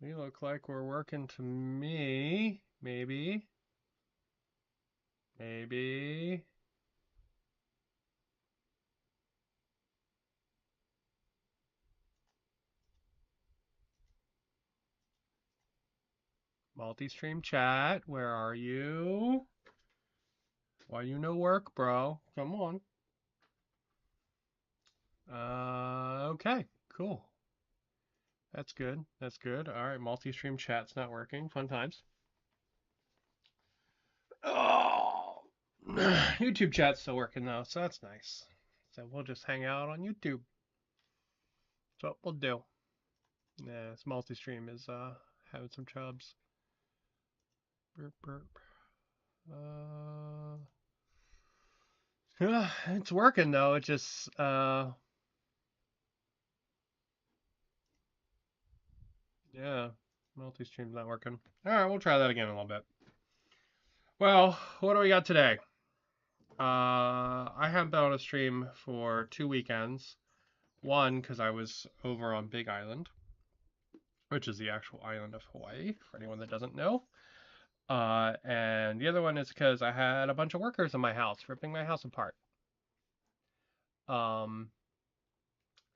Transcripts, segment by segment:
We look like we're working to me. Maybe. Maybe. Multi-stream chat, where are you? Why you no work, bro? Come on. Okay, cool. That's good. That's good. All right, multi-stream chat's not working. Fun times. Oh, YouTube chat's still working though, so that's nice. So we'll just hang out on YouTube. That's what we'll do. Yeah, this multi-stream is having some chubs. Burp burp. Uh, it's working though. It just yeah, multi-stream's not working. All right, we'll try that again in a little bit. Well, what do we got today? I haven't been on a stream for 2 weekends. One, because I was over on Big Island, which is the actual island of Hawaii, for anyone that doesn't know. And the other one is because I had a bunch of workers in my house ripping my house apart. Um,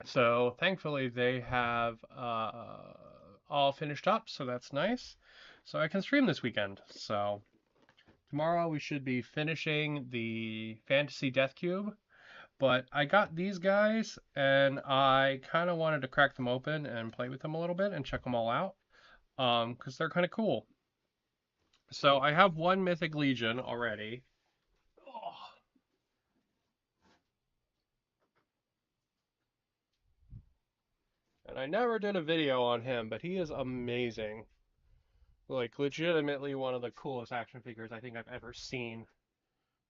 so thankfully they have all finished up, so that's nice. So I can stream this weekend. So tomorrow we should be finishing the Fantasy Death Cube. But I got these guys and I kind of wanted to crack them open and play with them a little bit and check them all out. Because they're kind of cool. So I have one Mythic Legion already. Oh. And I never did a video on him, but he is amazing. Like, legitimately one of the coolest action figures I think I've ever seen.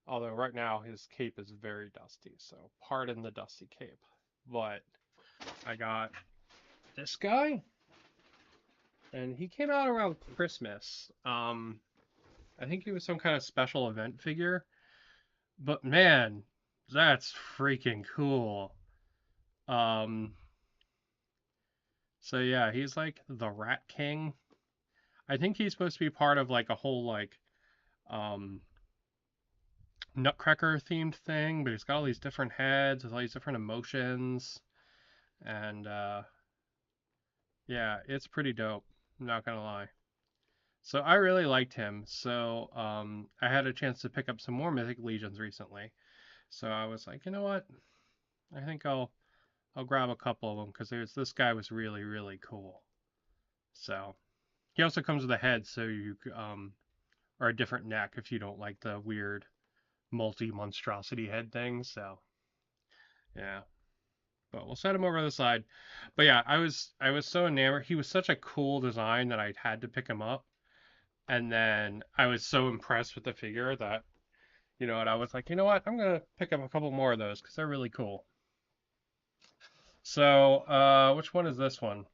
Although right now his cape is very dusty, so pardon the dusty cape. But I got this guy, and he came out around Christmas. I think he was some kind of special event figure. But man, that's freaking cool. Um, so yeah, he's like the Rat King. I think he's supposed to be part of like a whole like um Nutcracker themed thing, but he's got all these different heads with all these different emotions, and yeah, it's pretty dope. I'm not gonna lie. So I really liked him. So I had a chance to pick up some more Mythic Legions recently. So I was like, you know what? I think I'll grab a couple of them because there's this guy was really cool. So he also comes with a head, so you or a different neck if you don't like the weird multi monstrosity head thing. So yeah, but we'll set him over to the side. But yeah, I was so enamored. He was such a cool design that I had to pick him up, and then I was so impressed with the figure that and I was like, you know what, I'm gonna pick up a couple more of those because they're really cool. So which one is this one?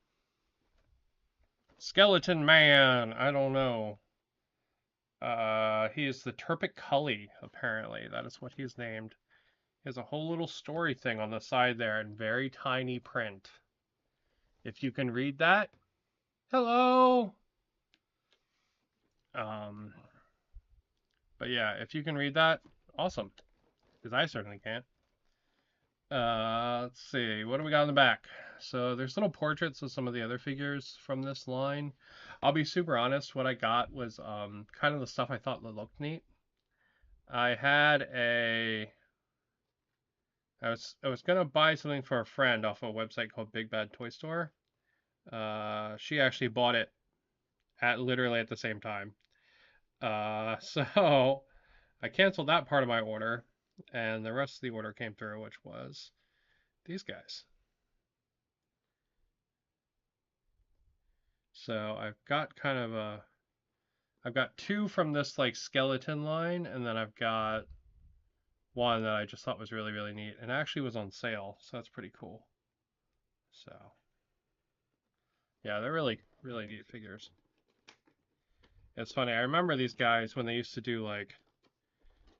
Skeleton Man. I don't know. He is the Turpic Cully, apparently. That is what he's named. He has a whole little story thing on the side there in very tiny print. If you can read that, hello. Um, but yeah, if you can read that, awesome. Because I certainly can't. Let's see. What do we got in the back? So there's little portraits of some of the other figures from this line. I'll be super honest. What I got was kind of the stuff I thought that looked neat. I had a I was gonna buy something for a friend off a website called Big Bad Toy Store. She actually bought it at literally at the same time. So I canceled that part of my order, and the rest of the order came through, which was these guys. So I've got two from this like skeleton line, and then I've got one that I just thought was really neat, and actually was on sale, so that's pretty cool. So yeah, they're really neat figures. It's funny. I remember these guys when they used to do like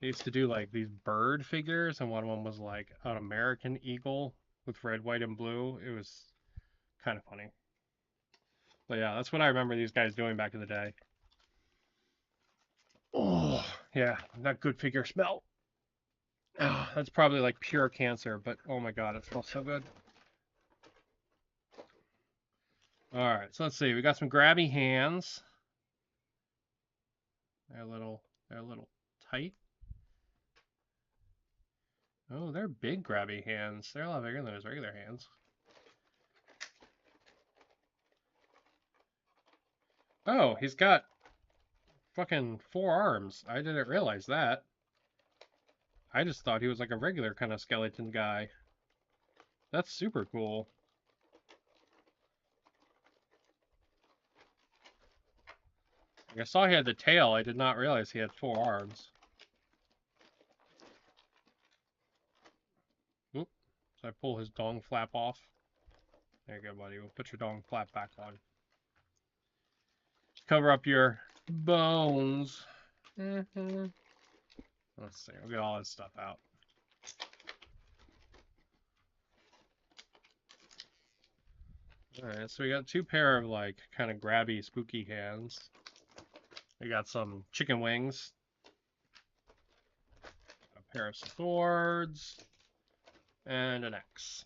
these bird figures, and one of them was like an American eagle with red, white, and blue. It was kind of funny. But yeah, that's what I remember these guys doing back in the day. Oh, yeah, that good figure smell. Oh, that's probably like pure cancer, but oh my god, it smells so good. All right, so let's see. We got some grabby hands. They're a little tight. Oh, they're big grabby hands. They're a lot bigger than his regular hands. Oh, he's got fucking 4 arms. I didn't realize that. I just thought he was like a regular kind of skeleton guy. That's super cool. I saw he had the tail. I did not realize he had 4 arms. Oop. So I pull his dong flap off. There you go, buddy. We'll put your dong flap back on. Cover up your bones. Mm-hmm. Let's see. We'll get all this stuff out. Alright, so we got 2 pair of like kind of grabby, spooky hands. We got some chicken wings. A pair of swords. And an axe.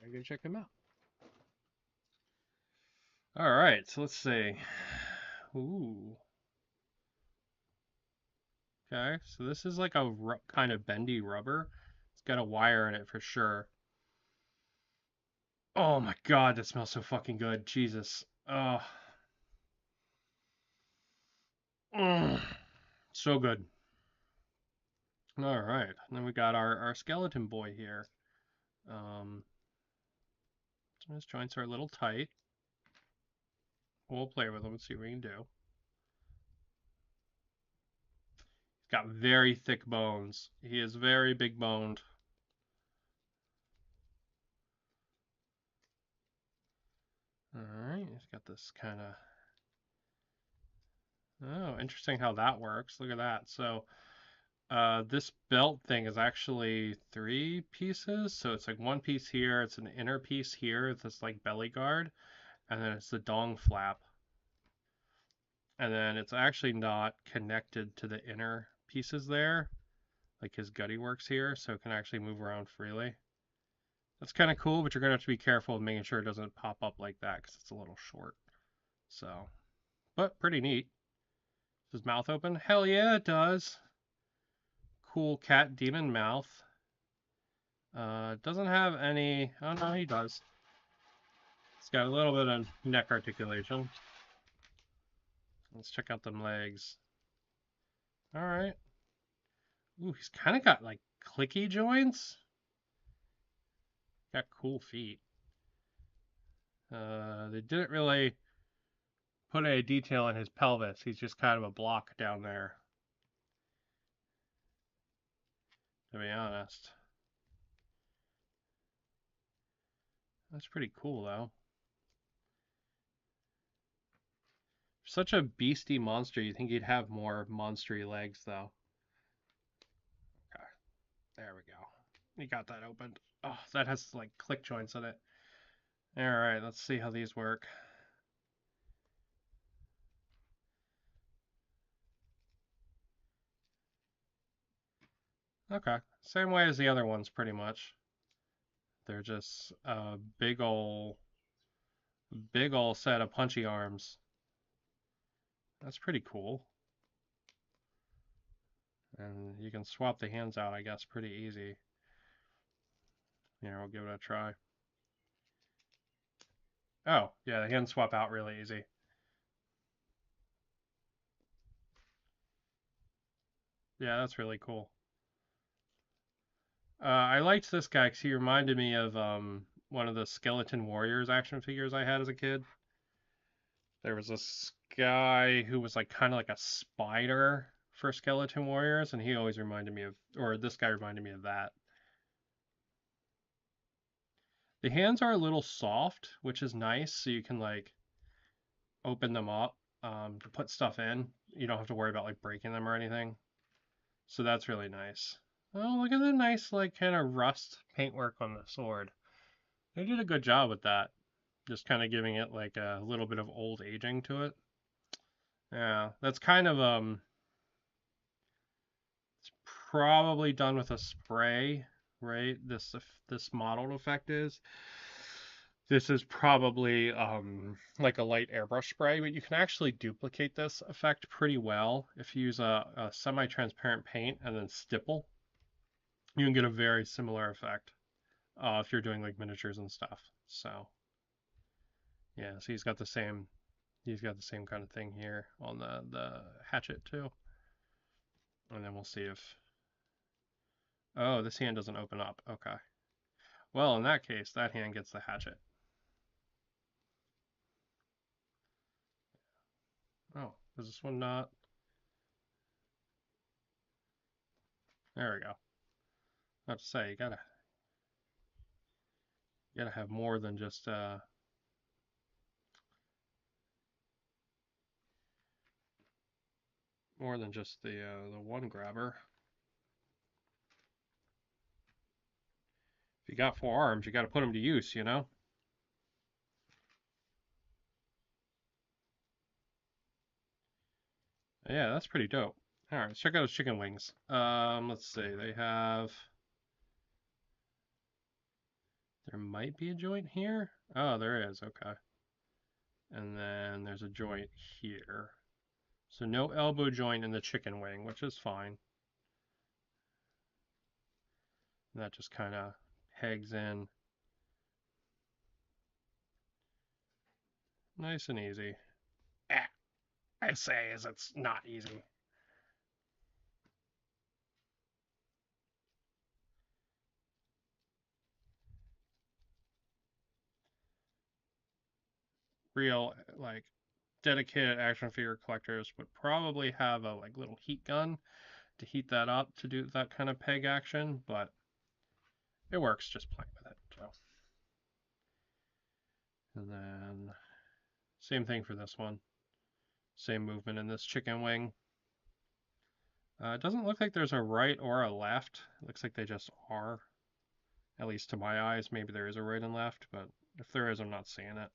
I'm gonna check them out. Alright, so let's see. Ooh. Okay, so this is like a kind of bendy rubber. It's got a wire in it for sure. Oh my god, that smells so fucking good. Jesus. Oh. Mm. So good. Alright, and then we got our skeleton boy here. So his joints are a little tight. We'll play with them and see what we can do. He's got very thick bones. He is very big boned. Alright, he's got this kind of... Oh, interesting how that works. Look at that. So, this belt thing is actually 3 pieces. So it's like 1 piece here, it's an inner piece here, it's this like belly guard, and then it's the dong flap. And then it's actually not connected to the inner pieces there. Like his gutty works here, so it can actually move around freely. That's kind of cool, but you're going to have to be careful of making sure it doesn't pop up like that because it's a little short. So, but pretty neat. Does his mouth open? Hell yeah, it does. Cool cat demon mouth. Doesn't have any... Oh no, he does. It's got a little bit of neck articulation. Let's check out them legs. Alright. Ooh, he's kind of got like clicky joints. Got cool feet. They didn't really put any detail in his pelvis. He's just kind of a block down there, to be honest. That's pretty cool, though. Such a beastie monster, you'd think he'd have more monstery legs, though. Okay, there we go. You got that opened. Oh, that has, like, click joints in it. Alright, let's see how these work. Okay, same way as the other ones, pretty much. They're just a big ol' set of punchy arms. That's pretty cool. And you can swap the hands out, I guess, pretty easy. Here, we'll give it a try. Oh, yeah, the hands swap out really easy. Yeah, that's really cool. I liked this guy because he reminded me of one of the Skeleton Warriors action figures I had as a kid. There was this guy who was like kind of like a spider for Skeleton Warriors, and he always reminded me of, or this guy reminded me of that. The hands are a little soft, which is nice, so you can like open them up to put stuff in. You don't have to worry about like breaking them or anything. So that's really nice. Oh, look at the nice like kind of rust paintwork on the sword. They did a good job with that. just kind of giving it like a little bit of old aging to it. Yeah, that's kind of it's probably done with a spray, right? This modeled effect is. This is probably like a light airbrush spray, but you can actually duplicate this effect pretty well if you use a semi-transparent paint and then stipple. You can get a very similar effect if you're doing like miniatures and stuff. So yeah, so he's got the same kind of thing here on the hatchet too. And then we'll see if, oh, this hand doesn't open up. Okay. Well, in that case, that hand gets the hatchet. Oh, is this one not? There we go. I have to say, you gotta have more than just the one grabber. If you got 4 arms, you gotta put them to use, you know? Yeah, that's pretty dope. All right, let's check out his chicken wings. Let's see. There might be a joint here. Oh, there is. Okay. And then there's a joint here. So no elbow joint in the chicken wing, which is fine. And that just kind of pegs in nice and easy. I say is it's not easy. Real like dedicated action figure collectors would probably have a like little heat gun to heat that up to do that kind of peg action, but it works just playing with it. So, and then same thing for this one. Same movement in this chicken wing. It doesn't look like there's a right or a left. It looks like they just are. At least to my eyes, maybe there is a right and left, but if there is, I'm not seeing it.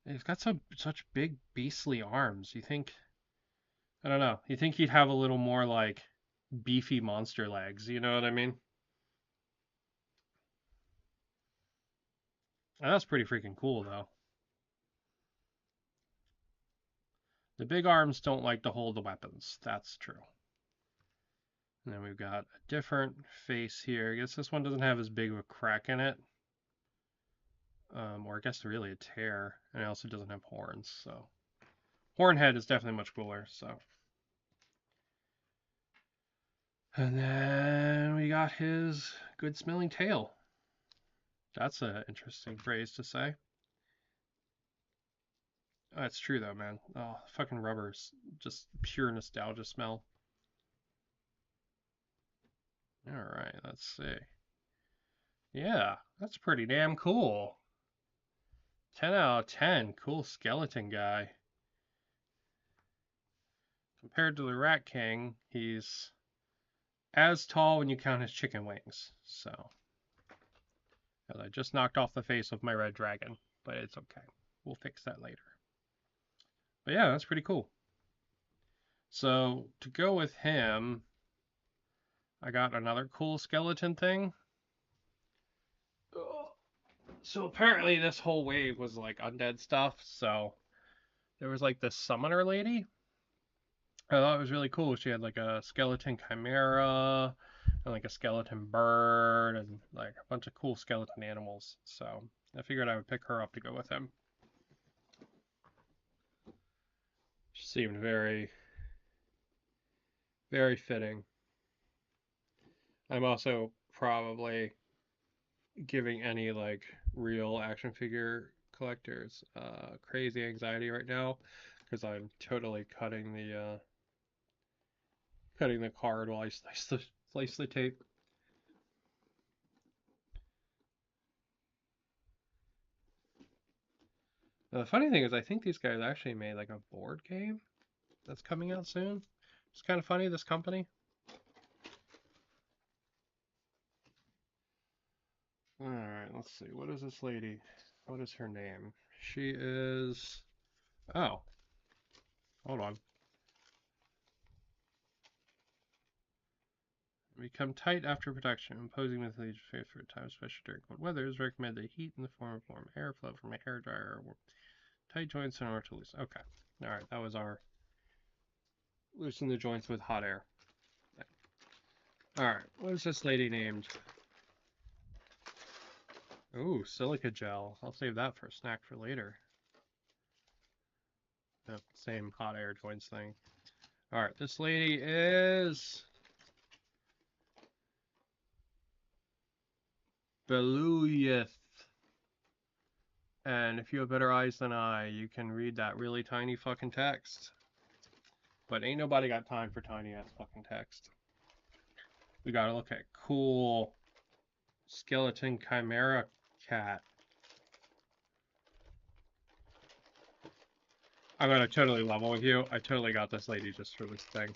He's got such big beastly arms. You think I don't know. You think he'd have a little more like beefy monster legs, you know what I mean? And that's pretty freaking cool though. The big arms don't like to hold the weapons. That's true. And then we've got a different face here. I guess this one doesn't have as big of a crack in it. Or I guess really a tear. And it also doesn't have horns, so. Horn head is definitely much cooler, so. And then we got his good smelling tail. That's an interesting phrase to say. Oh, that's true though, man. Oh, fucking rubber's just pure nostalgia smell. All right, let's see. Yeah, that's pretty damn cool. 10 out of 10. Cool skeleton guy. Compared to the Rat King, he's as tall when you count his chicken wings. So, I just knocked off the face of my red dragon, but it's okay. We'll fix that later. But yeah, that's pretty cool. So, to go with him, I got another cool skeleton thing. So apparently this whole wave was like undead stuff. So there was like this summoner lady. I thought it was really cool. She had like a skeleton chimera and like a skeleton bird and like a bunch of cool skeleton animals. So I figured I would pick her up to go with him. She seemed very, very fitting. I'm also probably giving any like real action figure collectors crazy anxiety right now because I'm totally cutting the card while I slice the tape. Now, the funny thing is, I think these guys actually made like a board game that's coming out soon. It's kind of funny, this company. let's see. What is this lady? What is her name? She is. Oh, hold on. Become tight after protection. Imposing with lead face for a time, especially during cold weather, is recommended the heat in the form of warm airflow from a hairdryer or tight joints in order to loosen. Okay. Alright, that was our loosen the joints with hot air. Alright, what is this lady named? Ooh, silica gel. I'll save that for a snack for later. Yep, same hot air joints thing. Alright, this lady is Beluyeth. And if you have better eyes than I, you can read that really tiny fucking text. But ain't nobody got time for tiny ass fucking text. We gotta look at cool skeleton chimera cat. I'm gonna totally level with you. I totally got this lady just for this thing.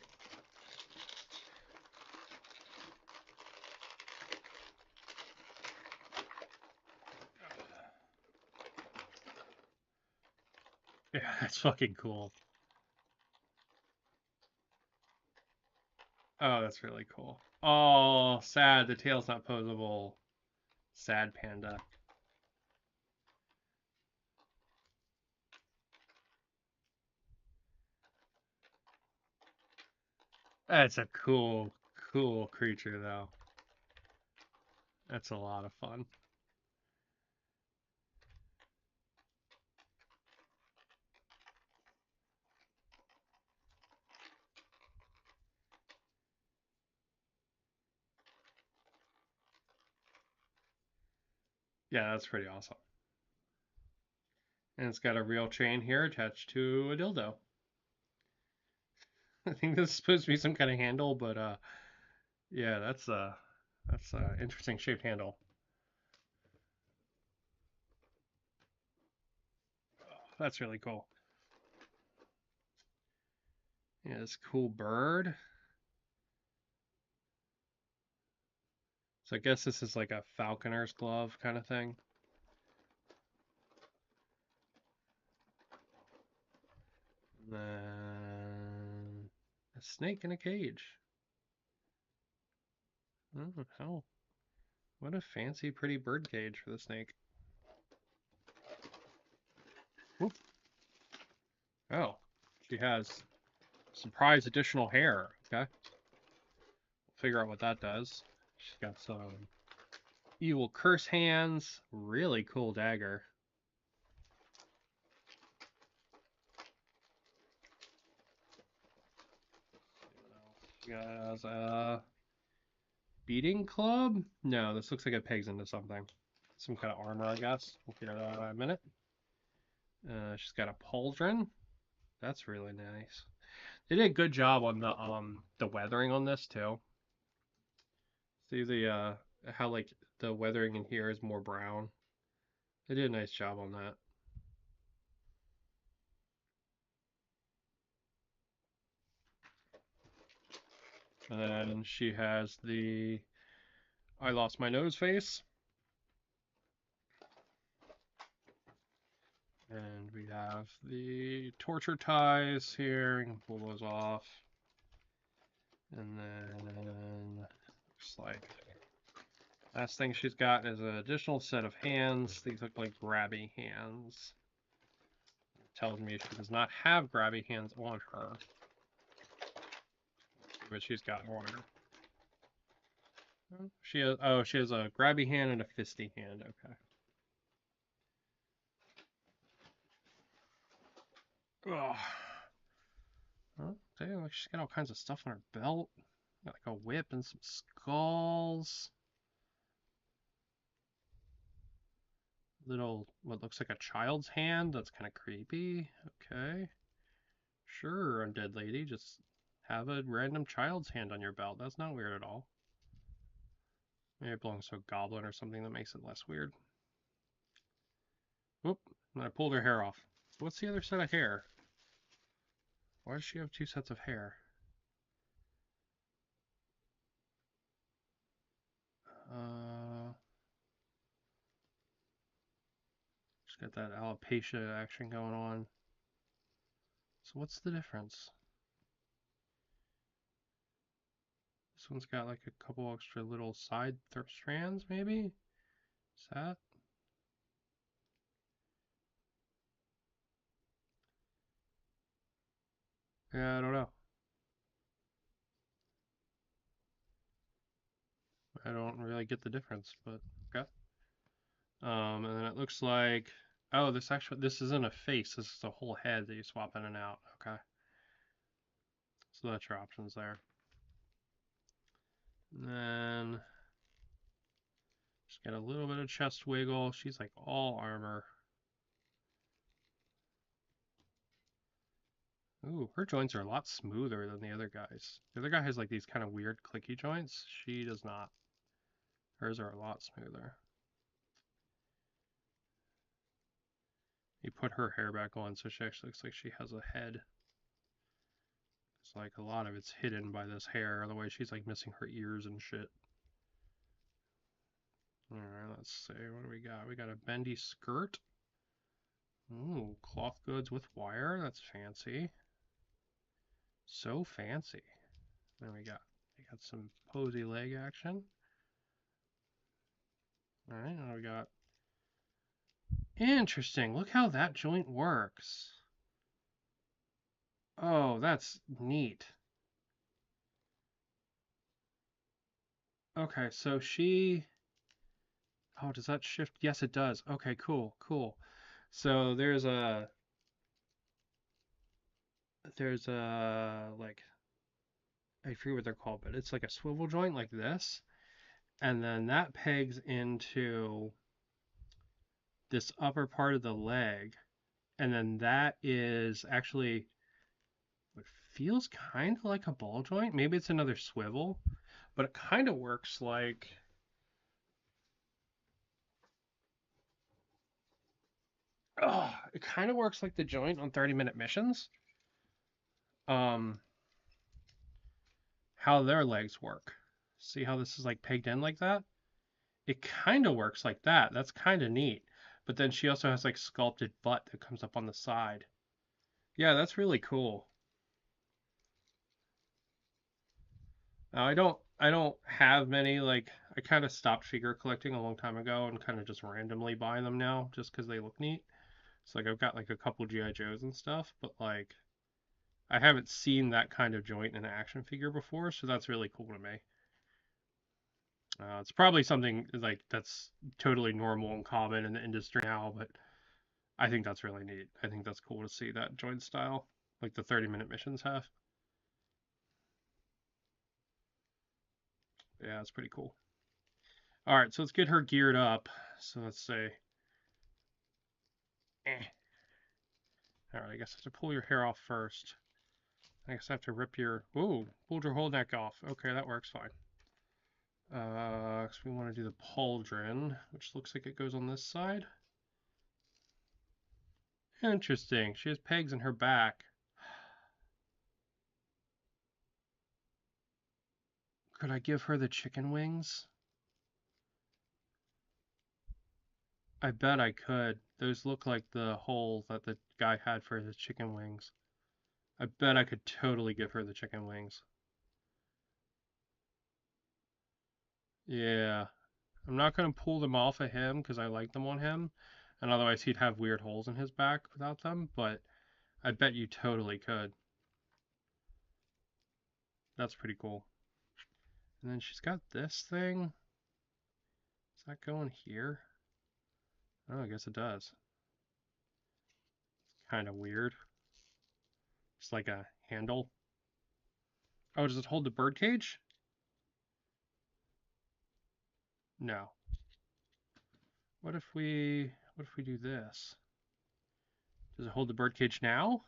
Yeah, that's fucking cool. Oh, that's really cool. Oh, sad. The tail's not posable. Sad panda. That's a cool, cool creature, though. That's a lot of fun. Yeah, that's pretty awesome. And it's got a real chain here attached to a dildo. I think this is supposed to be some kind of handle, but yeah, that's a interesting shaped handle. Oh, that's really cool. Yeah, this cool bird. So I guess this is like a falconer's glove kind of thing. And then a snake in a cage. Oh, hell. What a fancy, pretty bird cage for the snake. Whoop. Oh, she has surprise additional hair. Okay. Figure out what that does. She's got some evil curse hands. Really cool dagger. She has a beating club? No, this looks like it pegs into something. Some kind of armor, I guess. We'll figure that out in a minute. She's got a pauldron. That's really nice. They did a good job on the weathering on this too. See the how like the weathering in here is more brown. They did a nice job on that. And then she has the I lost my nose face. And we have the torture ties here. You can pull those off. And then looks like last thing she's got is an additional set of hands. These look like grabby hands. It tells me she does not have grabby hands on her. But she's got on her. She has she has a grabby hand and a fisty hand. Okay. Oh. Oh, damn, she's got all kinds of stuff on her belt. Got like a whip and some skulls. Little, what looks like a child's hand. That's kind of creepy. Okay. Sure, undead lady. Just have a random child's hand on your belt. That's not weird at all. Maybe it belongs to a goblin or something that makes it less weird. Whoop. And I pulled her hair off. What's the other set of hair? Why does she have two sets of hair? Uh, got that alopecia action going on. So what's the difference? This one's got like a couple extra little side strands, maybe? Is that? Yeah, I don't know. I don't really get the difference, but okay. And then it looks like, oh, this isn't a face. This is a whole head that you swap in and out. Okay. So that's your options there. And then just get a little bit of chest wiggle. She's like all armor. Ooh, her joints are a lot smoother than the other guys. The other guy has like these kind of weird clicky joints. She does not. Hers are a lot smoother. You put her hair back on so she actually looks like she has a head. It's like a lot of it's hidden by this hair. Otherwise she's like missing her ears and shit. Alright, let's see. What do we got? We got a bendy skirt. Ooh, cloth goods with wire. That's fancy. So fancy. Then we got some posy leg action. Alright, now we got interesting. Look how that joint works. Oh, that's neat. Okay, so she... Oh, does that shift? Yes, it does. Okay, cool, cool. So like, I forget what they're called, but it's like a swivel joint like this. And then that pegs into this upper part of the leg. And then that is actually what feels kind of like a ball joint. Maybe it's another swivel, but it kind of works like... Oh, it kind of works like the joint on 30-minute missions. Um, how their legs work. See how this is like pegged in like that? It kind of works like that. That's kind of neat. But then she also has like sculpted butt that comes up on the side. Yeah, that's really cool. Now, I don't have many, like I kind of stopped figure collecting a long time ago and kind of just randomly buy them now just because they look neat. So like I've got like a couple GI Joes and stuff, but like I haven't seen that kind of joint in an action figure before, so that's really cool to me. It's probably something like that's totally normal and common in the industry now, but I think that's really neat. I think that's cool to see that joint style, like the 30-minute missions have. Yeah, it's pretty cool. All right, so let's get her geared up. So let's say, all right, I guess I have to pull your hair off first. I guess I have to rip your, ooh, pulled your whole neck off. Okay, that works fine. So we want to do the pauldron, which looks like it goes on this side. Interesting. She has pegs in her back. Could I give her the chicken wings? I bet I could. Those look like the hole that the guy had for his chicken wings. I bet I could totally give her the chicken wings. Yeah. I'm not going to pull them off of him because I like them on him. And otherwise he'd have weird holes in his back without them. But I bet you totally could. That's pretty cool. And then she's got this thing. Does that go in here? Oh, I guess it does. Kind of weird. It's like a handle. Oh, does it hold the bird cage? No. What if we do this? Does it hold the bird cage now?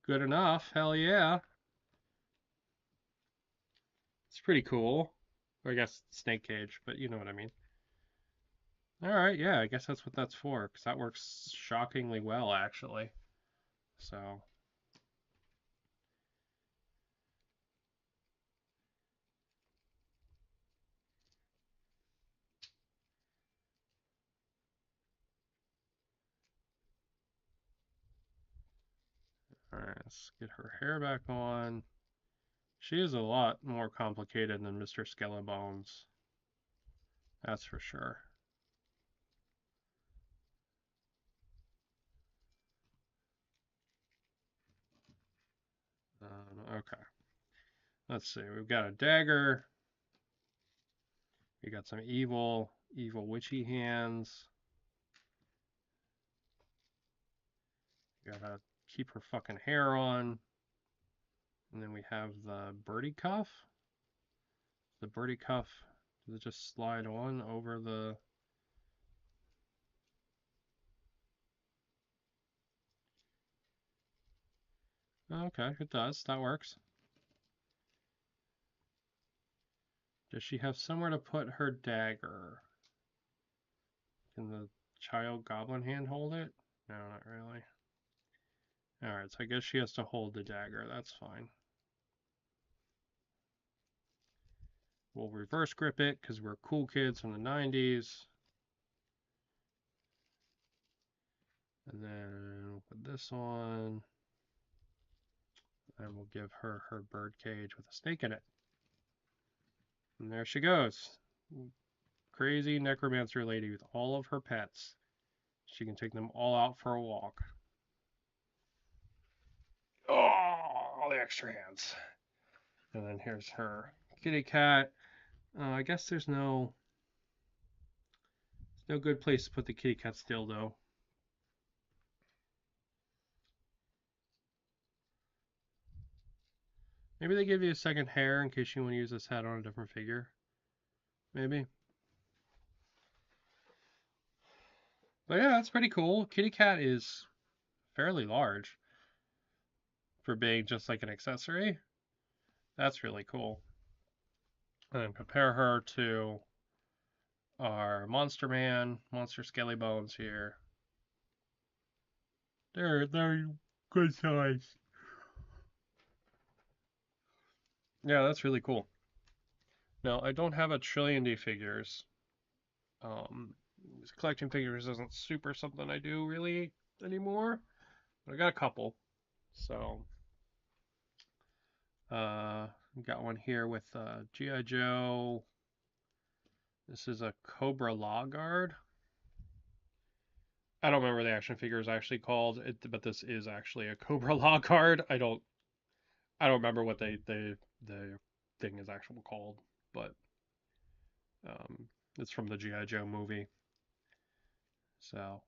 Good enough. Hell yeah. It's pretty cool. Or I guess snake cage, but you know what I mean. All right, yeah, I guess that's what that's for, because that works shockingly well, actually. So, Alright, let's get her hair back on. She is a lot more complicated than Mr. Skellebones. That's for sure. Okay. Let's see. We've got a dagger. We got some evil witchy hands. Gotta keep her fucking hair on. And then we have the birdie cuff. The birdie cuff, does it just slide on over the... Okay, it does. That works. Does she have somewhere to put her dagger? Can the child goblin hand hold it? No, not really. Alright, so I guess she has to hold the dagger. That's fine. We'll reverse grip it because we're cool kids from the 90s. And then we'll put this on. And we'll give her her bird cage with a snake in it. And there she goes. Crazy necromancer lady with all of her pets. She can take them all out for a walk. Oh, all the extra hands. And then here's her kitty cat. I guess there's no good place to put the kitty cat still though. Maybe they give you a second hair in case you want to use this hat on a different figure. Maybe. But yeah, that's pretty cool. Kitty cat is fairly large for being just like an accessory. That's really cool. And then compare her to our Monster Man, Monster Skelly Bones here. They're good size. Yeah, that's really cool. Now, I don't have a trillion D figures. Collecting figures isn't super something I do really anymore. But I got a couple. So, got one here with G.I. Joe. This is a Cobra Law Guard. I don't remember the action figure is actually called, but this is actually a Cobra Law Guard. I don't remember what the thing is actually called, but it's from the G.I. Joe movie. So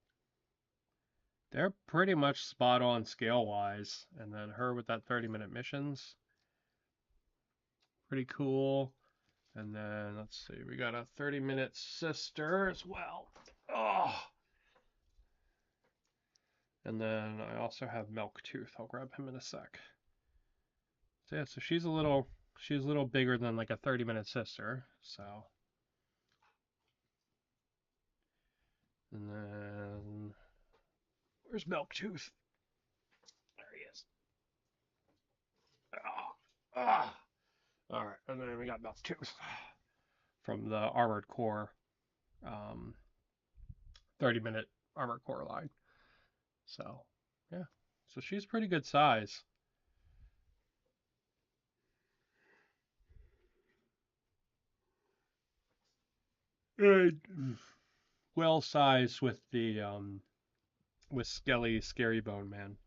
they're pretty much spot on scale wise. And then her with that 30-minute missions. Pretty cool. And then let's see, we got a 30-minute sister as well. Oh. And then I also have Milktooth. I'll grab him in a sec. So yeah, so she's a little bigger than like a 30-minute sister. So, and then where's Milktooth? There he is. Ah. All right, and then we got Milktooth from the Armored Core, 30-minute Armored Core line. So, yeah, so she's pretty good size. Well sized with the with Skelly Scary Bone Man.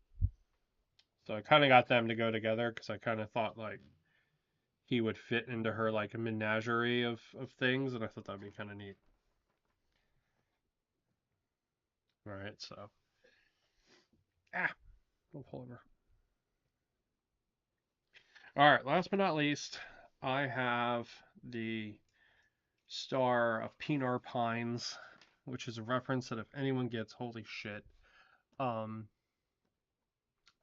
So I kind of got them to go together because I kind of thought like he would fit into her like a menagerie of things, and I thought that'd be kind of neat. All right, so we'll pull over. All right, last but not least, I have the Star of Pinar Pines, which is a reference that if anyone gets, holy shit. I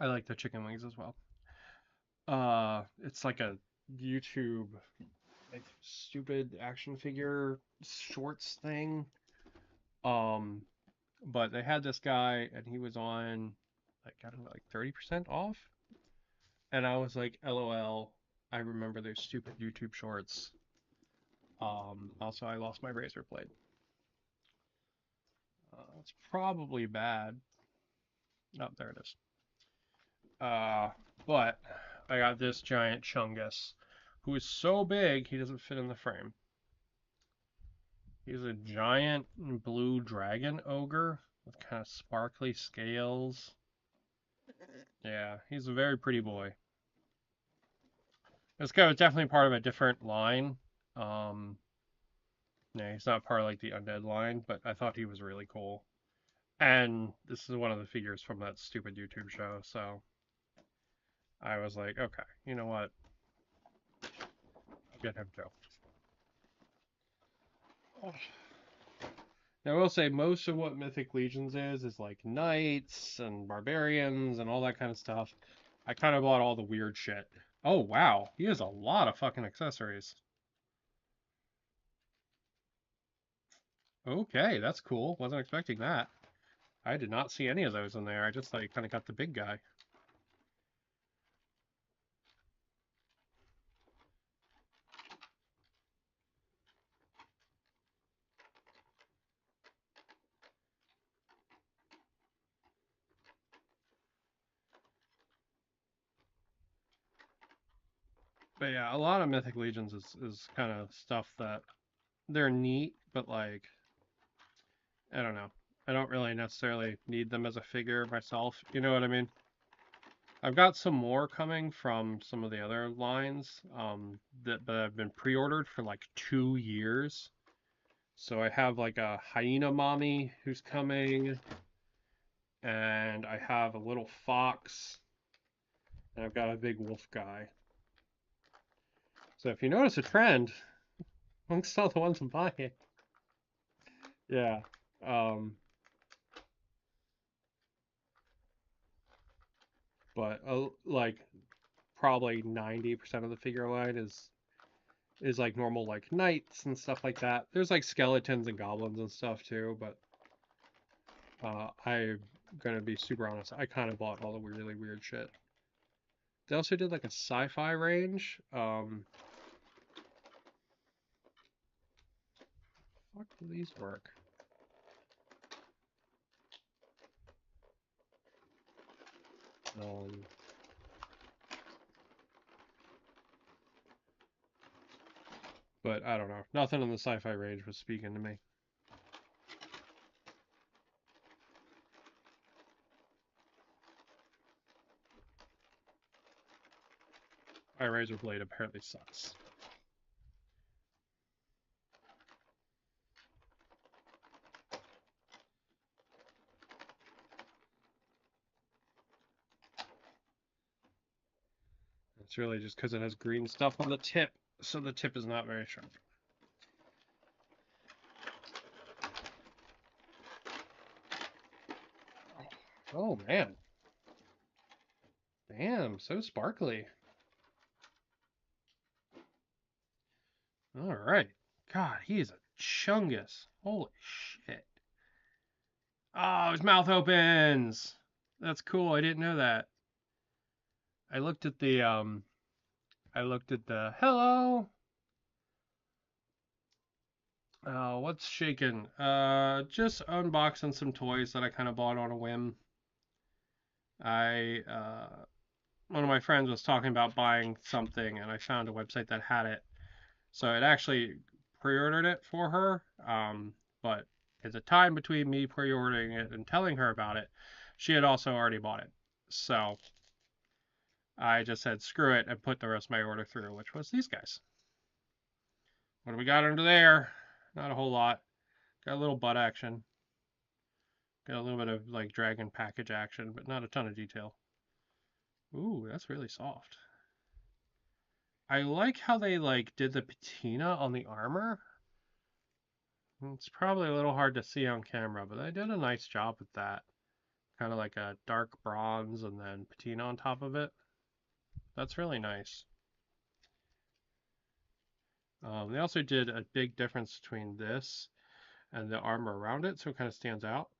like the chicken wings as well. It's like a YouTube like stupid action figure shorts thing. But they had this guy and he was on like I don't know like 30% off. And I was like, LOL, I remember those stupid YouTube shorts. Also I lost my razor blade. It's probably bad. Oh, there it is. Uh, but I got this giant Chungus, who is so big he doesn't fit in the frame. He's a giant blue dragon ogre with kind of sparkly scales. Yeah, he's a very pretty boy. This guy was definitely part of a different line. Um, yeah, he's not part of like the undead line, but I thought he was really cool. And this is one of the figures from that stupid YouTube show, so I was like, okay, you know what? I'll get him too. Now, I will say most of what Mythic Legions is like knights and barbarians and all that kind of stuff. I kind of bought all the weird shit. Oh, wow. He has a lot of fucking accessories. Okay, that's cool. Wasn't expecting that. I did not see any of those in there. I just like kind of got the big guy. But yeah, a lot of Mythic Legions is kind of stuff that they're neat, but like, I don't know. I don't really necessarily need them as a figure myself. You know what I mean? I've got some more coming from some of the other lines that have been pre-ordered for like 2 years. So I have like a hyena mommy who's coming, and I have a little fox, and I've got a big wolf guy. So if you notice a trend, amongst all the ones I'm buying, yeah, but like probably 90% of the figure line is like normal like knights and stuff like that. There's like skeletons and goblins and stuff too, but I'm gonna be super honest. I kind of bought all the really weird shit. They also did like a sci-fi range. Fuck do these work? Um, but I don't know. Nothing in the sci-fi range was speaking to me. My razor blade apparently sucks. It's really just because it has green stuff on the tip, so the tip is not very sharp. Oh man. Damn, so sparkly. Alright. God, he is a chungus. Holy shit. Oh, his mouth opens. That's cool. I didn't know that. I looked at the hello. What's shaking? Just unboxing some toys that I kind of bought on a whim. I One of my friends was talking about buying something, and I found a website that had it. So it actually pre-ordered it for her. But at the time between me pre-ordering it and telling her about it, she had also already bought it. So I just said screw it and put the rest of my order through, which was these guys. What do we got under there? Not a whole lot. Got a little butt action. Got a little bit of like dragon package action, but not a ton of detail. Ooh, that's really soft. I like how they like did the patina on the armor. It's probably a little hard to see on camera, but they did a nice job with that. Kind of like a dark bronze and then patina on top of it. That's really nice. They also did a big difference between this and the armor around it, so it kind of stands out.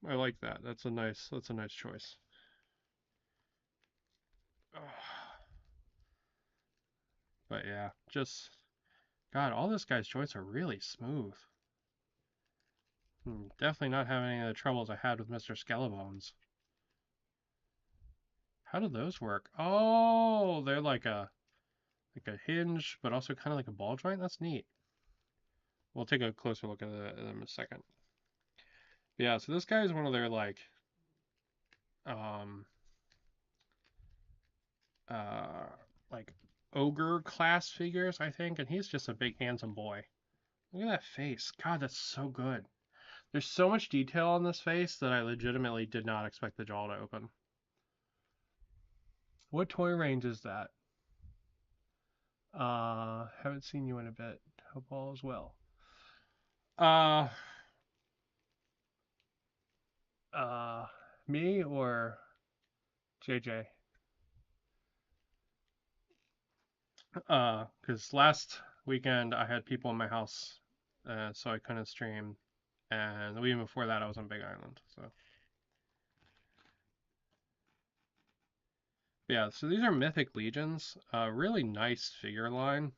I like that. That's a nice choice. But yeah, just God, all this guy's joints are really smooth. Definitely not having any of the troubles I had with Mr. Skelebones. How do those work? Oh, they're like a hinge, but also kind of like a ball joint. That's neat. We'll take a closer look at them in a second. But yeah, so this guy is one of their um uh like ogre class figures, I think, and he's just a big handsome boy. Look at that face. God, that's so good. There's so much detail on this face that I legitimately did not expect the jaw to open. What toy range is that? Haven't seen you in a bit. Hope all is well. Uh, uh, Me or JJ? Because last weekend I had people in my house, so I couldn't stream, and the weekend before that I was on Big Island. So yeah, so these are Mythic Legions. Really nice figure line.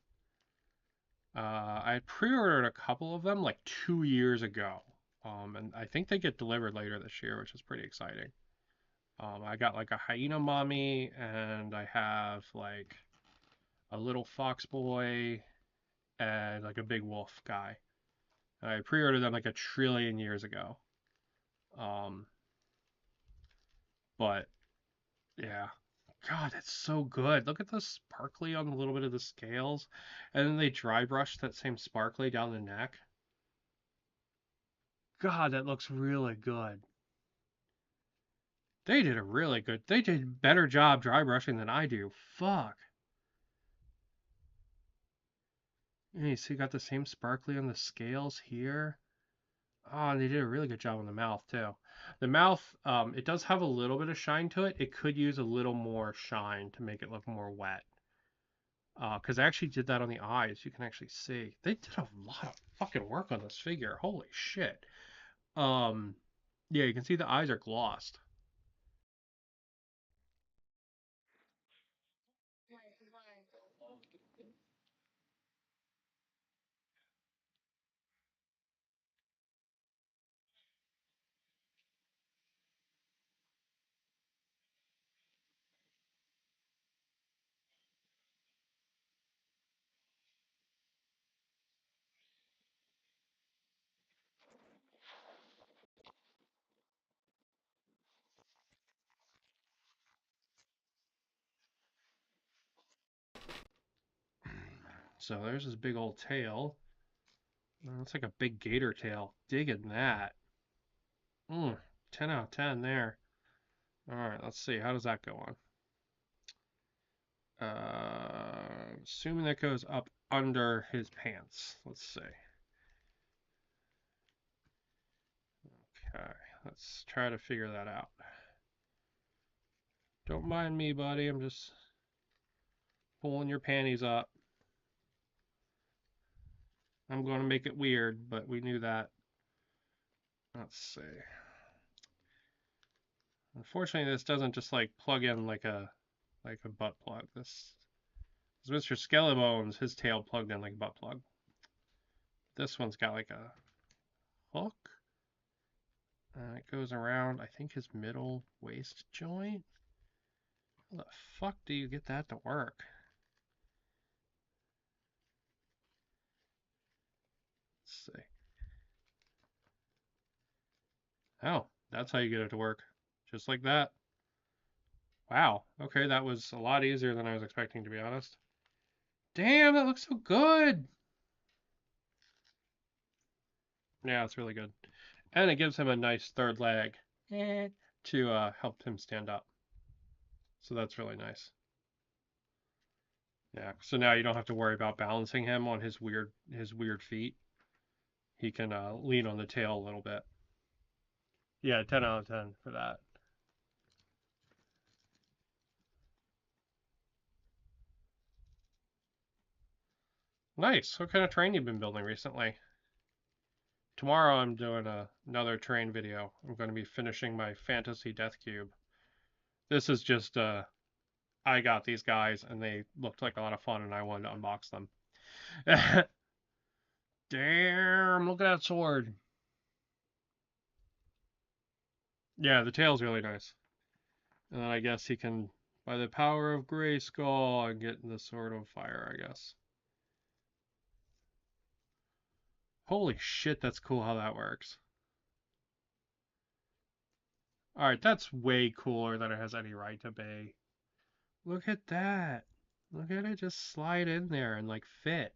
I pre-ordered a couple of them like 2 years ago, and I think they get delivered later this year, which is pretty exciting. I got like a hyena mommy, and I have like a little fox boy, and like a big wolf guy. I pre-ordered them like 1 trillion years ago. Um, but yeah, God, it's so good. Look at the sparkly on a little bit of the scales, and then they dry brush that same sparkly down the neck. God, that looks really good. They did a really good. They did a better job dry brushing than I do. Fuck. And you see, got the same sparkly on the scales here. Oh, and they did a really good job on the mouth too. The mouth, it does have a little bit of shine to it. It could use a little more shine to make it look more wet. Because I actually did that on the eyes. You can actually see they did a lot of fucking work on this figure. Holy shit. Um, yeah, you can see the eyes are glossed. So there's this big old tail. It's like a big gator tail. Digging that. Mm, 10 out of 10 there. All right, let's see. How does that go on? Assuming that goes up under his pants. Let's see. Okay, let's try to figure that out. Don't mind me, buddy. I'm just pulling your panties up. I'm going to make it weird, but we knew that. Let's see. Unfortunately, this doesn't just like plug in like a butt plug. This is Mr. Skellybones. His tail plugged in like a butt plug. This one's got like a hook. It goes around, I think, his middle waist joint. How the fuck do you get that to work? Let's see. Oh, that's how you get it to work. Just like that. Wow. Okay, that was a lot easier than I was expecting, to be honest. Damn, that looks so good. Yeah, it's really good. And it gives him a nice third leg to help him stand up. So that's really nice. Yeah. So now you don't have to worry about balancing him on his weird feet. He can lean on the tail a little bit. Yeah, 10 out of 10 for that. Nice. What kind of train you been building recently? Tomorrow I'm doing another train video. I'm going to be finishing my fantasy death cube. This is just I got these guys and they looked like a lot of fun and I wanted to unbox them. Damn, look at that sword. Yeah, the tail's really nice. And then I guess he can By the power of Grayskull, I get the Sword of Fire, I guess. Holy shit, that's cool how that works. Alright, that's way cooler than it has any right to be. Look at that. Look at it just slide in there and like fit.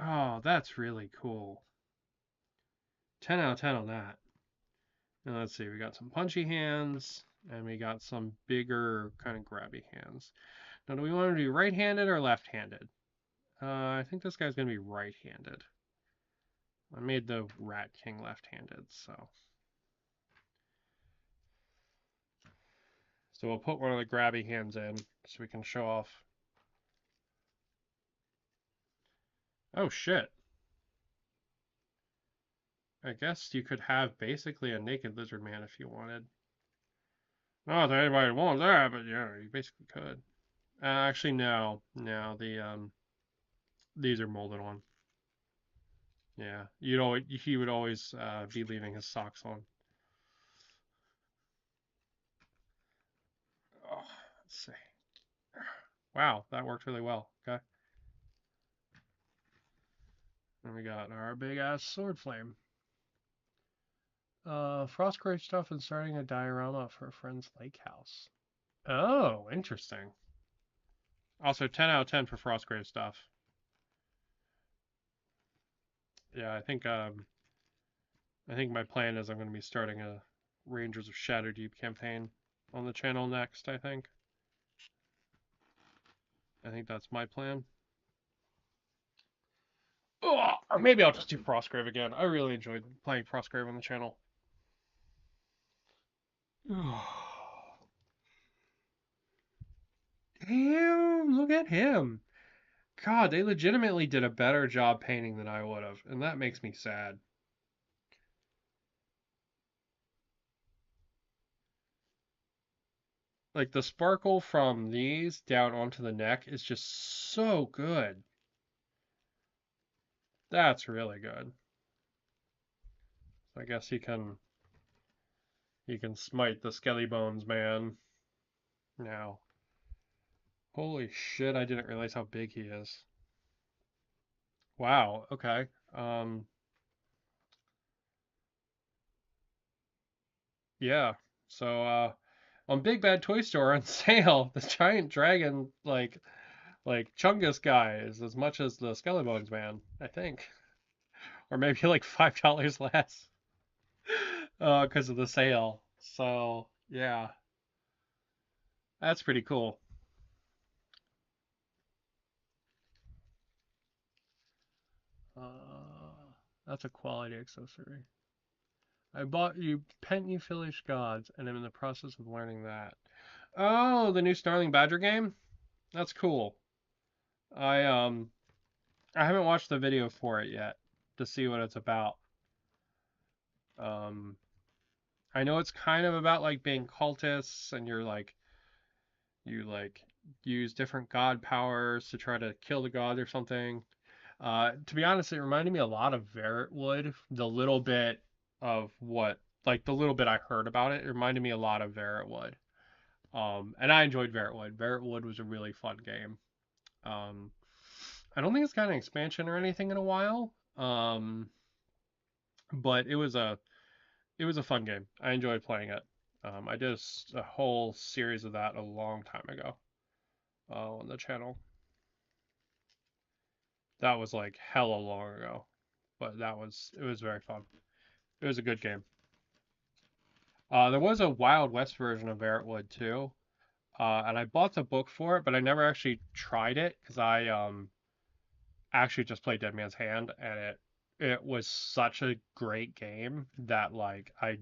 Oh, that's really cool. 10 out of 10 on that. And let's see, we got some punchy hands, and we got some bigger kind of grabby hands. Now, do we want to be right-handed or left-handed? I think this guy's going to be right-handed. I made the Rat King left-handed, so. So we'll put one of the grabby hands in so we can show off. Oh, shit. I guess you could have basically a naked lizard man if you wanted. Not that anybody wants that, but yeah, you basically could. Actually, no. No, these are molded on. Yeah, he would always be leaving his socks on. Oh, let's see. Wow, that worked really well. Okay. And we got our big ass sword flame. Frostgrave stuff and starting a diorama for a friend's lake house. Oh, interesting. Also, 10 out of 10 for Frostgrave stuff. Yeah, I think my plan is I'm going to be starting a Rangers of Shadowdeep campaign on the channel next, I think. I think that's my plan. Oh, or maybe I'll just do Frostgrave again. I really enjoyed playing Frostgrave on the channel. Damn, look at him. God, they legitimately did a better job painting than I would have, and that makes me sad. Like the sparkle from these down onto the neck is just so good. That's really good. I guess he can smite the skelly bones man now. Holy shit, I didn't realize how big he is. Wow, okay. Yeah. So on Big Bad Toy Store on sale, the giant dragon like Chungus guy is as much as the Skelly Bones man, I think. Or maybe like $5 less. Because of the sale. So yeah. That's pretty cool. That's a quality accessory. I bought you Penufilish Gods, and I'm in the process of learning that. Oh, the new Snarling Badger game? That's cool. I um I haven't watched the video for it yet to see what it's about. Um I know it's kind of about like being cultists and you like use different god powers to try to kill the god or something. To be honest, it reminded me a lot of Veritwood. The little bit of what like the little bit I heard about it, it reminded me a lot of Veritwood. And I enjoyed Veritwood. Veritwood was a really fun game. Um, I don't think it's got an expansion or anything in a while. But it was a fun game. I enjoyed playing it. I did a whole series of that a long time ago on the channel. That was like hella long ago, but it was very fun. It was a good game. There was a Wild West version of Veritwood too, and I bought the book for it, but I never actually tried it because I actually just played Dead Man's Hand, and it was such a great game that like I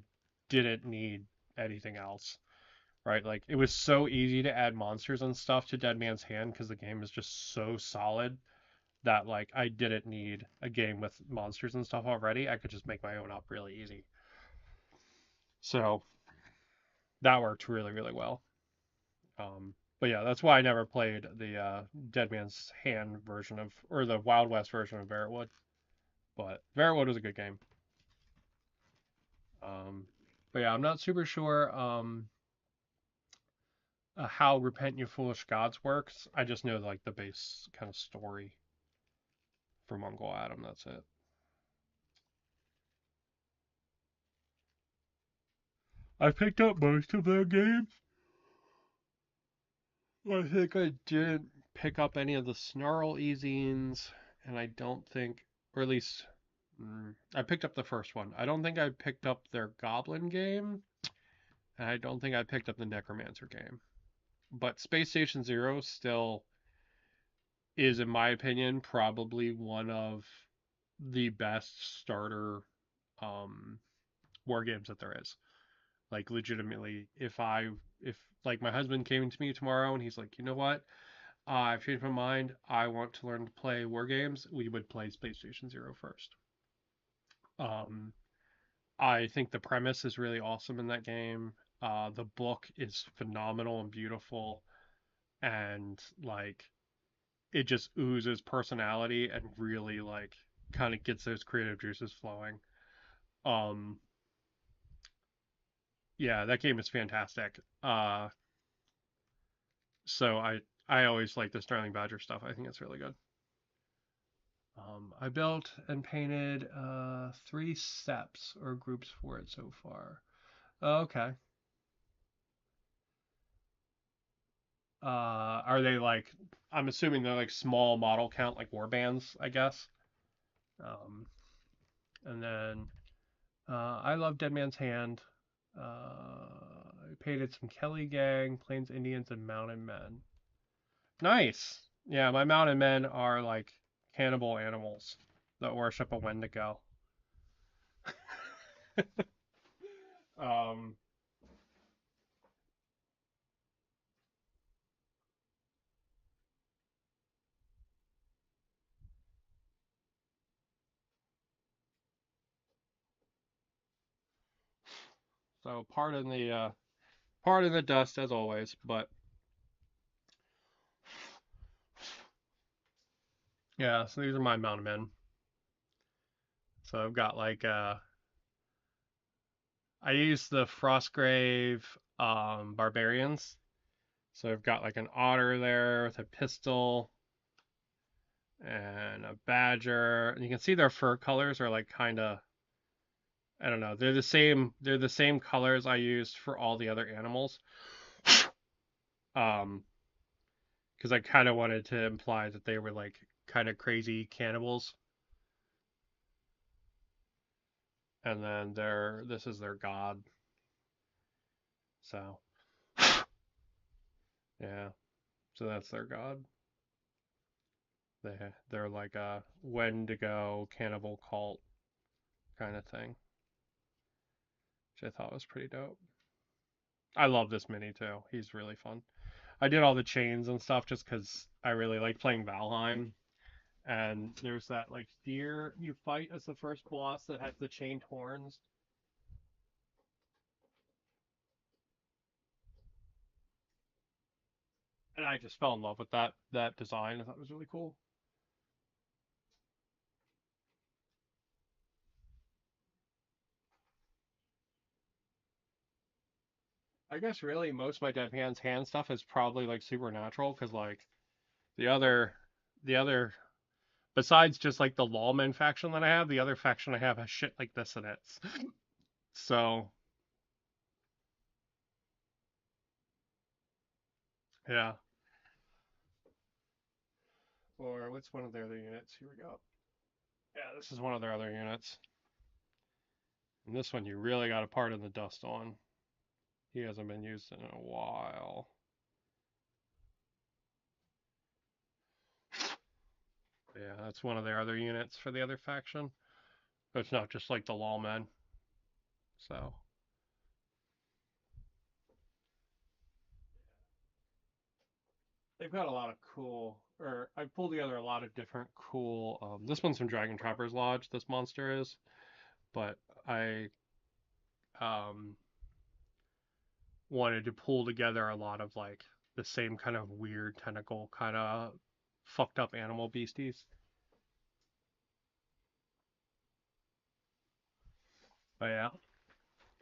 didn't need anything else. Right? Like it was so easy to add monsters and stuff to Dead Man's Hand because the game is just so solid that like I didn't need a game with monsters and stuff already. I could just make my own up really easy. So that worked really, really well. But yeah, that's why I never played the Dead Man's Hand version of, or the Wild West version of Veritwood. But Veritwood was a good game. Um, But yeah, I'm not super sure how Repent You Foolish Gods works. I just know like the base kind of story from Uncle Adam. That's it. I picked up most of their games. I think I didn't pick up any of the Snarl Ezines, and I don't think, or at least I picked up the first one. I don't think I picked up their Goblin game, and I don't think I picked up the Necromancer game. But Space Station Zero still is, in my opinion, probably one of the best starter um, war games that there is. Like legitimately, if like my husband came to me tomorrow and he's like, you know what, I've changed my mind. I want to learn to play war games. We would play Space Station Zero first. Um, I think the premise is really awesome in that game. The book is phenomenal and beautiful, and like it just oozes personality and really like kind of gets those creative juices flowing. Um, yeah, that game is fantastic. So I always like the Starling Badger stuff. I think it's really good. I built and painted 3 steps or groups for it so far. Oh, okay. Are they like? I'm assuming they're like small model count, like war bands, I guess. Um, and then I love Dead Man's Hand. I painted some Kelly Gang, Plains Indians, and Mountain Men. Nice. Yeah, my mountain men are like cannibal animals that worship a Wendigo. Um, so pardon the dust as always, but yeah. So these are my mountain men. So I've got like I use the Frostgrave barbarians. So I've got like an otter there with a pistol and a badger, and you can see their fur colors are like kind of, I don't know. They're the same. They're the same colors I used for all the other animals. Um, because I kind of wanted to imply that they were like kind of crazy cannibals. And then this is their god. So yeah, so that's their god. They're like a Wendigo cannibal cult kind of thing, which I thought was pretty dope. I love this mini too. He's really fun. I did all the chains and stuff just because I really like playing Valheim. And there's that like deer you fight as the first boss that has the chained horns. And I just fell in love with that design. I thought it was really cool. I guess really most of my Dead Hands hand stuff is probably like supernatural because like the other the other besides just like the lawman faction that I have, the other faction I have has shit like this in it. So yeah. Or what's one of their other units? Here we go. Yeah, this is one of their other units. And this one you really got to pardon the dust on. He hasn't been used in a while. Yeah, that's one of their other units for the other faction. But it's not just like the lawmen. So they've got a lot of cool, or I pulled together a lot of different cool. This one's from Dragon Trapper's Lodge. This monster is, but I um, wanted to pull together a lot of like the same kind of weird tentacle kind of fucked up animal beasties. But yeah,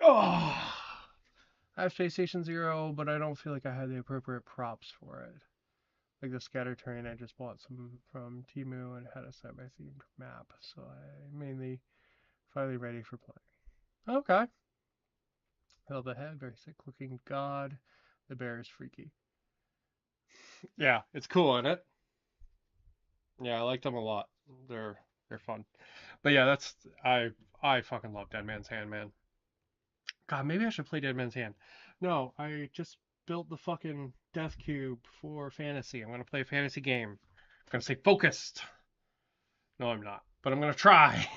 Oh, I have Space Station Zero, but I don't feel like I had the appropriate props for it. Like the scatter terrain, I just bought some from Temu and had a side by themed map, so I mainly finally ready for playing. Okay. Hell the head, very sick looking god. The bear is freaky. Yeah, it's cool, isn't it? Yeah, I liked them a lot. They're fun. But yeah, I fucking love Dead Man's Hand, man. God, maybe I should play Dead Man's Hand. No, I just built the fucking Death Cube for fantasy. I'm gonna play a fantasy game. I'm gonna say focused. No, I'm not, but I'm gonna try.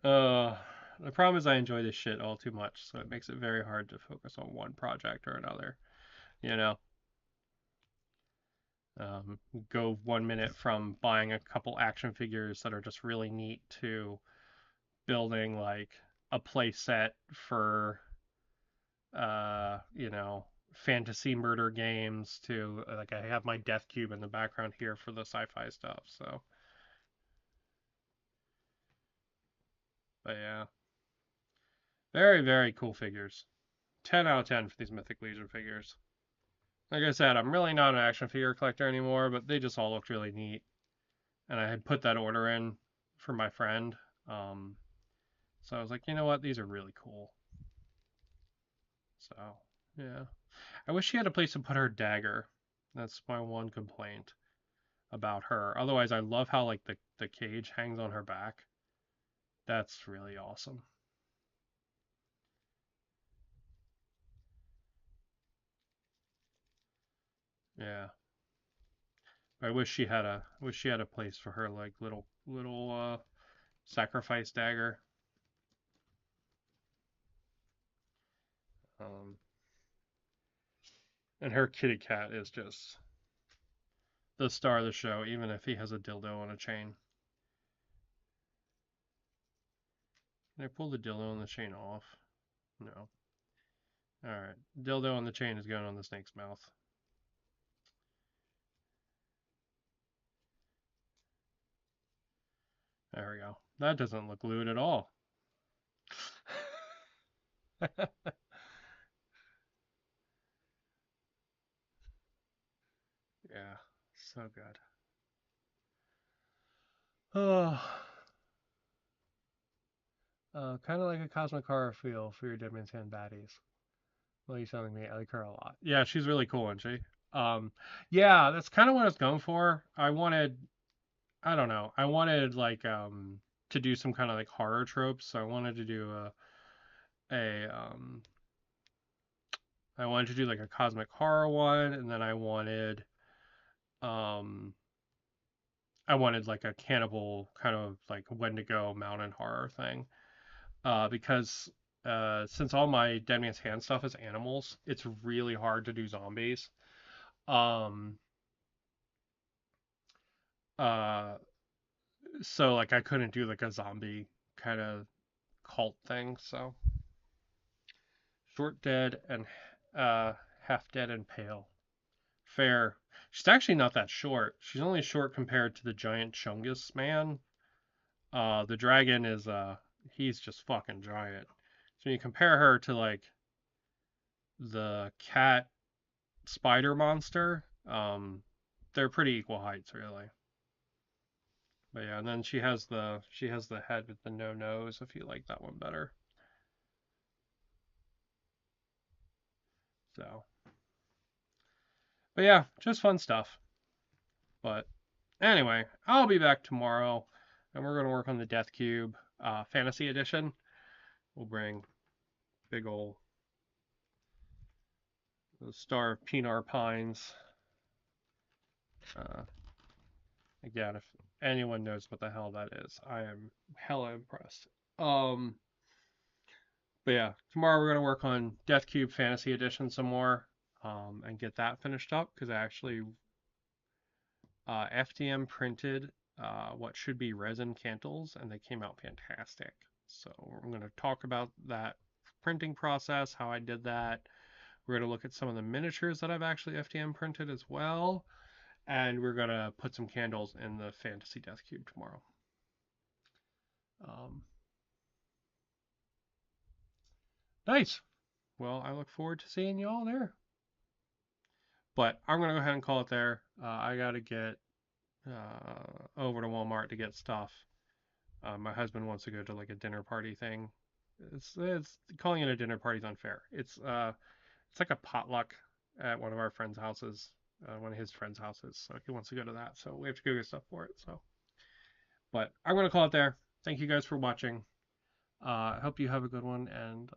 uh, the problem is I enjoy this shit all too much, so it makes it very hard to focus on one project or another. You know, go 1 minute from buying a couple action figures that are just really neat to building like a play set for fantasy murder games to like I have my death cube in the background here for the sci-fi stuff. So, but yeah, very very cool figures. 10 out of 10 for these Mythic Legion figures. Like I said, I'm really not an action figure collector anymore, but they just all looked really neat. And I had put that order in for my friend. Um, so I was like, you know what? These are really cool. So, yeah. I wish she had a place to put her dagger. That's my one complaint about her. Otherwise, I love how like the cage hangs on her back. That's really awesome. Yeah. I wish she had a place for her like little sacrifice dagger. Um, and her kitty cat is just the star of the show, even if he has a dildo on a chain. Can I pull the dildo on the chain off? No. Alright. Dildo on the chain is going on the snake's mouth. There we go. That doesn't look lewd at all. Yeah. So good. Oh. Kind of like a cosmic horror feel for your Dead Man's Hand baddies. Well, you telling me I like her a lot. Yeah, she's really cool, isn't she? Yeah, that's kind of what I was going for. I don't know, I wanted like to do some kind of like horror tropes. So a I wanted to do like a cosmic horror one, and then um, I wanted like a cannibal kind of like Wendigo mountain horror thing. Because since all my Dead Man's Hand stuff is animals, it's really hard to do zombies. Um, uh, so like I couldn't do like a zombie kind of cult thing. So short dead and half dead and pale. Fair. She's actually not that short. She's only short compared to the giant Chungus man. The dragon is he's just fucking giant. So when you compare her to like the cat spider monster, they're pretty equal heights really. But yeah, and then she has the head with the no nose if you like that one better. So, but yeah, just fun stuff. But anyway, I'll be back tomorrow, and we're gonna work on the Death Cube Fantasy Edition. We'll bring big ol' the Star of Pinar Pines. Uh, Again, if anyone knows what the hell that is, I am hella impressed. Um, but yeah, tomorrow we're gonna work on Death Cube Fantasy Edition some more, and get that finished up because I actually FDM printed what should be resin cantles, and they came out fantastic. So I'm gonna talk about that printing process, how I did that. We're gonna look at some of the miniatures that I've actually FDM printed as well, and we're gonna put some candles in the Fantasy Death Cube tomorrow. Um, Nice. Well, I look forward to seeing you all there. But I'm gonna go ahead and call it there. I gotta get over to Walmart to get stuff. My husband wants to go to like a dinner party thing. It's calling it a dinner party is unfair. It's like a potluck at one of our friends' houses, one of his friends' houses. So he wants to go to that. So we have to go get stuff for it. So, but I'm gonna call it there. Thank you guys for watching. I hope you have a good one, and